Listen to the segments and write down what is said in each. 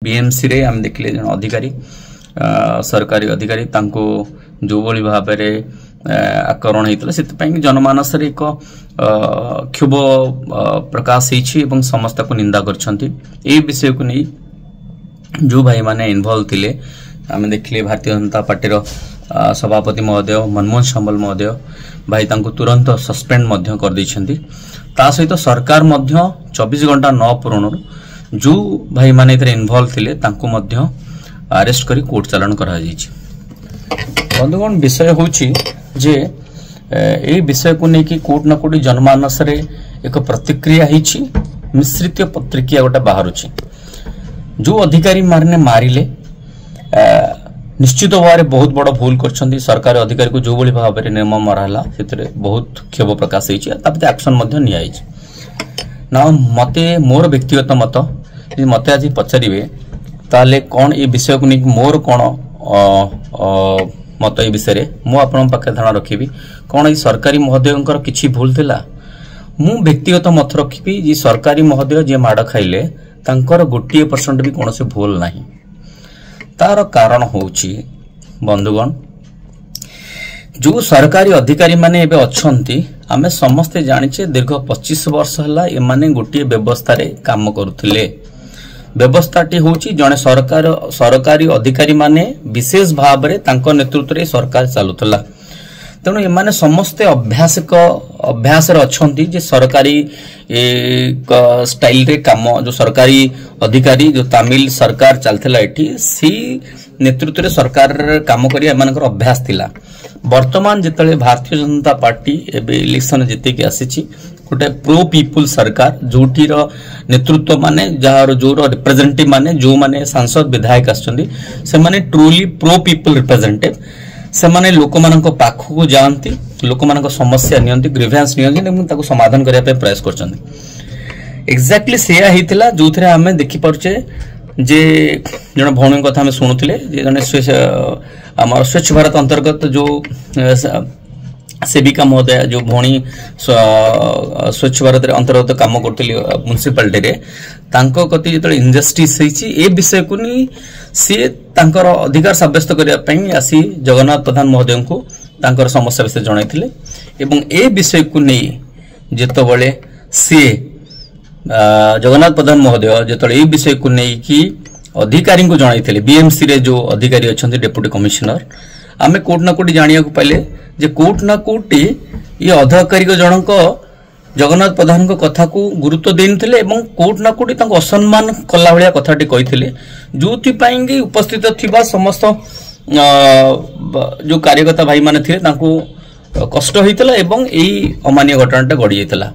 BMC रे हम देखले जन अधिकारी सरकारी अधिकारी तांको जो भली भाव आकरण होता से जनमानस एक क्षोभ प्रकाश हो समस्त को निंदा कर विषय को नहीं जो भाई माने इन्वॉल्व थिले आम देखिले भारतीय जनता पार्टी सभापति महोदय मनमोहन संबल महोदय भाई तांको तुरंत सस्पेंड मध्य कर दैछंती ता सहित सरकार मध्य 24 घंटा न पूरण जो भाई माने इधर इन्वॉल्व थिले तांको मध्य अरेस्ट करी कोर्ट चालान करा जायछि। बंधुगण विषय होछि जे ए विषय को लेकिन कोर्ट न कोर्ट जनमानस रे एक प्रतिक्रिया हिछि मिश्रित प्रतिक्रिया गोटा बाहर जो अधिकारी मारने मारिले निश्चित भाव में बहुत बड़ भूल कर सरकारी अधिकारी को जो भली भाव में नियम मराला से बहुत क्षोभ प्रकाश होती एक्शन ना मते मोर व्यक्तिगत मत मते आज पचारे ताले कौन ये विषय को लेकिन मोर कौन मत ये विषय मु आपन पाखे धारणा रखी कौन ये सरकारी महोदय किसी भूल थिला मु व्यक्तिगत मत रखी जे सरकारी महोदय जे माड़ खाइले तांकर 1% भी कौन से भूल नहीं तार कारण होची बंधुगण जो सरकारी अधिकारी माने एबे अछंती आमे समस्ते जानिचे दीर्घ 25 वर्ष हला ए माने गोटे व्यवस्था रे काम करुथिले व्यवस्थाटी होची जने सरकारी अधिकारी माने विशेष भाव रे तांको नेतृत्व रे सरकार चालुतला तेणु एमाने समस्ते अभ्यास रे अछंती जे सरकारी स्टाइल रे काम जो सरकारी अधिकारी जो तमिल सरकार चलथिला एठी सी नेतृत्व रे सरकार काम करिया एमानकर अभ्यास थिला वर्तमान जेतले भारतीय जनता पार्टी एबे इलेक्शन जीते के आसीची गोटे प्रो पीपुल सरकार जोटीर नेतृत्व माने जार जोर रिप्रेजेंटेटिव माने जो माने सांसद विधायक आछंती से माने ट्रूली प्रो पीपुल रिप्रेजेंटेटिव से माने लोक मानक पाखु को जानती लोक मानक समस्या नियंती ग्रीवेंस नियंती एवं ताको समाधान करिया पे प्रयास करछंती एक्जेक्टली सेया हितला जोथरे हमें देखि परछे जे जण भौणी कथा हमें सुनुथिले जे जने हमर स्वच्छ भारत अंतर्गत जो सेविका महोदय जो भौणी स्वच्छ भारत रे अंतर्गत काम करथिली म्युनिसिपालिटी रे तांको कति जेतले इनजस्टिस हेछि ए विषय को नि से तांकर अधिकार साब्यस्त करिया पई आसी जगन्नाथ प्रधान महोदय को तांकर समस्या विषय जणाइथिले एवं ए विषय को नै जेतबळे से जगन्नाथ प्रधान महोदय जेतबळे ए विषय को नै कि अधिकारी को जणाइथिले बीएमसी रे जो अधिकारी अछंती डेप्यूटी कमिश्नर आमे कोर्ट ना कोर्ट जानिया को पाइले जे कोर्ट ना कोर्ट ये अधिकारी को जनक जगन्नाथ प्रधान को कथा को गुरुत्व देनथिले एवं कोर्ट ना कोर्ट तांको असम्मान कला भलिया कथाटी कहिथिले जोथि पाइंगे उपस्थित थिबा समस्त जो कार्यकर्ता भाई माने थिले तांको कष्ट होइतला एवं एई अमान्य घटनाटा घडी जाइतला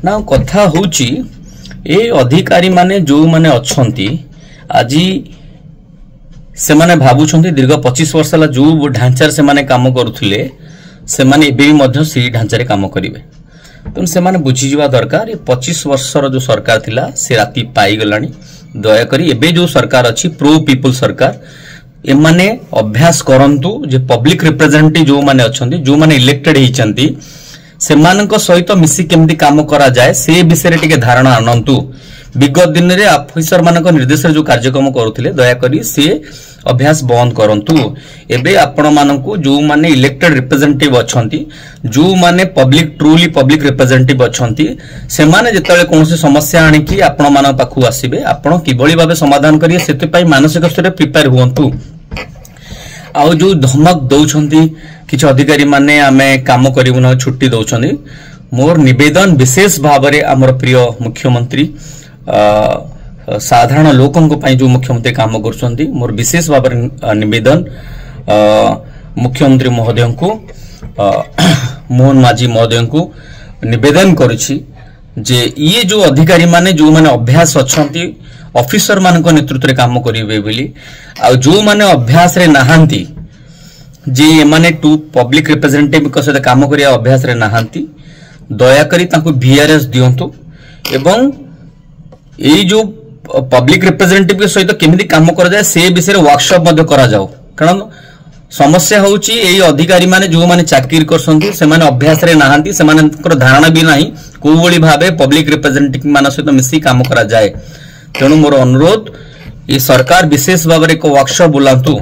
ना कथा होची ए अधिकारी माने जो माने अछंती आजी से माने भाबुछंती दीर्घ 25 वर्ष हला जो ढांचार से माने काम करुथिले से माने एबे मध्य सी ढांचारे काम करिवे तेणु से माने बुझी जिवा दरकार ये 25 वर्षर जो सरकार थिला से राति पाई गलानी दया करी एबे जो सरकार अछि प्रो पीपुल सरकार ए माने अभ्यास करंतु जे पब्लिक रिप्रेजेंटेटिव जो माने अछंती जो माने इलेक्टेड हिचंती से मानक सहित मिसी केमती काम करा जाए से विषय रे टिके धारणा आनंतु विगत दिन रे ऑफिसर मानक निर्देश जो कार्यक्रम करुथिले दया करी से अभ्यास बंद करंतु एबे आपण मानकु जो माने इलेक्टेड रिप्रेजेंटेटिव अछंती जो माने पब्लिक ट्रूली पब्लिक रिप्रेजेंटेटिव अछंती से माने जेतले कोनोसी समस्या आनी कि आपण मान पाखु आसीबे आपण किबळी भाबे समाधान करिए सेते पई मानसिक स्तर प्रिपेयर हुअंतु आ जो धमक दउछंती किछ अधिकारी माने आमे काम करिवु न छुट्टी दउछंती मोर निवेदन विशेष भाव रे हमर प्रिय मुख्यमंत्री साधारण लोकन को जो मुख्यमंत्री काम करछंती मोर विशेष भाव निवेदन मुख्यमंत्री महोदय को मोहन माझी महोदय को निवेदन करुछि जे ये जो अधिकारी माने जो माने अभ्यास अछंती ऑफिसर मान को नेतृत्व रे काम करिवे बेली आ जो माने अभ्यास रे नाहांती जे माने टू पब्लिक रिप्रेजेंटेटिव को सहित काम करिया अभ्यास रे नाहांती दया करी तांको वीआरएस दियंतु एवं ए जो पब्लिक रिप्रेजेंटेटिव के सहित केमिति काम करा जाए से विषय वर्कशॉप मध्य करा जाओ कारण समस्या होची एई अधिकारी माने जो माने चाकरी करसंती से माने अभ्यास रे नाहांती से माने धारणा भी नाही को बळी भाबे पब्लिक रिप्रेजेंटेटिव मान सहित मिसी काम करा जाए तेणु मोर अनुरोध ये सरकार विशेष भाव में एक वर्कशॉप बुलांतु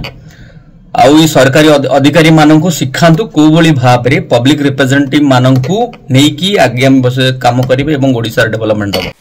आउ सरकारी अधिकारी मानक शिखांतु को भली भाव में पब्लिक रिप्रेजेंटेटिव मानक नहीं कि आगामी काम करेंगे और ओडिशा डेवलपमेंट हम।